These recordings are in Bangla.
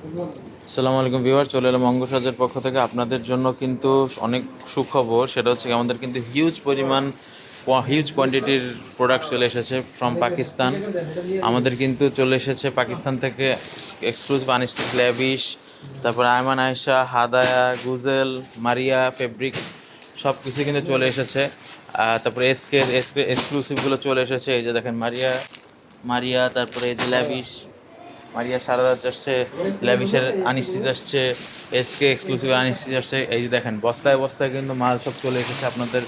আসসালামু আলাইকুম ভিউয়ার, চলে এলাম অঙ্গসাজের পক্ষ থেকে আপনাদের জন্য কিন্তু অনেক সুখবর। সেটা হচ্ছে আমাদের কিন্তু হিউজ কোয়ান্টিটির প্রোডাক্ট চলে এসেছে ফ্রম পাকিস্তান। আমাদের কিন্তু চলে এসেছে পাকিস্তান থেকে এক্সক্লুসিভ আনিস্টিক ল্যাভিশ, তারপর আয়মান আয়েশা, হাদায়া, গুজেল, মারিয়া ফেব্রিক সব কিছু কিন্তু চলে এসেছে। তারপরে এসকে এসকে এক্সক্লুসিভগুলো চলে এসেছে। এই যে দেখেন মারিয়া মারিয়া তারপরে এই যে ল্যাভিশ, মারিয়া সারারাত আসছে, ল্যাভিশের আনিস্টিচ আসছে, এসকে এক্সক্লুসিভ আনিস্টিচ আসছে। এই যে দেখেন বস্তায় বস্তায় কিন্তু মাল সব চলে এসেছে আপনাদের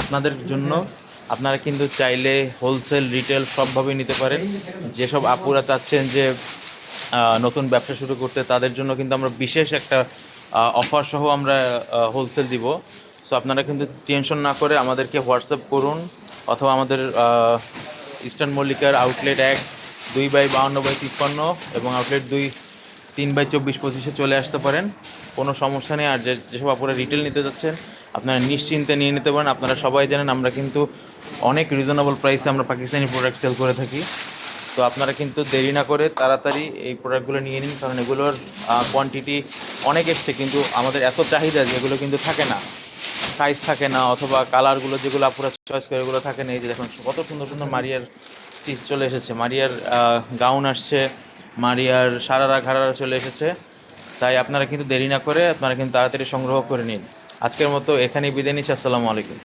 আপনাদের জন্য। আপনারা কিন্তু চাইলে হোলসেল রিটেল সবভাবেই নিতে পারেন। যেসব আপুরা চাচ্ছেন যে নতুন ব্যবসা শুরু করতে, তাদের জন্য কিন্তু আমরা বিশেষ একটা অফার সহ আমরা হোলসেল দিব। সো আপনারা কিন্তু টেনশন না করে আমাদেরকে হোয়াটসঅ্যাপ করুন, অথবা আমাদের ইস্টার্ন মল্লিকার আউটলেট 1 2/52/53 এবং আউটলেট 3/24/25 চলে আসতে পারেন। কোনো সমস্যা নেই। আর যেসব আপনারা রিটেল নিতে যাচ্ছেন, আপনারা নিশ্চিন্তে নিয়ে নিতে পারেন। আপনারা সবাই জানেন আমরা কিন্তু অনেক রিজনেবল প্রাইসে আমরা পাকিস্তানি প্রোডাক্ট সেল করে থাকি। তো আপনারা কিন্তু দেরি না করে তাড়াতাড়ি এই প্রোডাক্টগুলো নিয়ে নিন, কারণ এগুলোর কোয়ান্টিটি অনেক এসছে, কিন্তু আমাদের এত চাহিদা যে এগুলো কিন্তু থাকে না, সাইজ থাকে না, অথবা কালারগুলো যেগুলো আপনারা চয়েস করে এগুলো থাকে না। এই যে দেখুন কত সুন্দর সুন্দর মারিয়ার স্টিচ চলে এসেছে, মারিয়ার গাউন আসছে, মারিয়ার সারারা ঘাড়ারা চলে এসেছে। তাই আপনারা কিন্তু দেরি না করে আপনারা কিন্তু তাড়াতাড়ি সংগ্রহ করে নিন। আজকের মতো এখানেই বিদায় নিচ্ছি। আসসালামু আলাইকুম।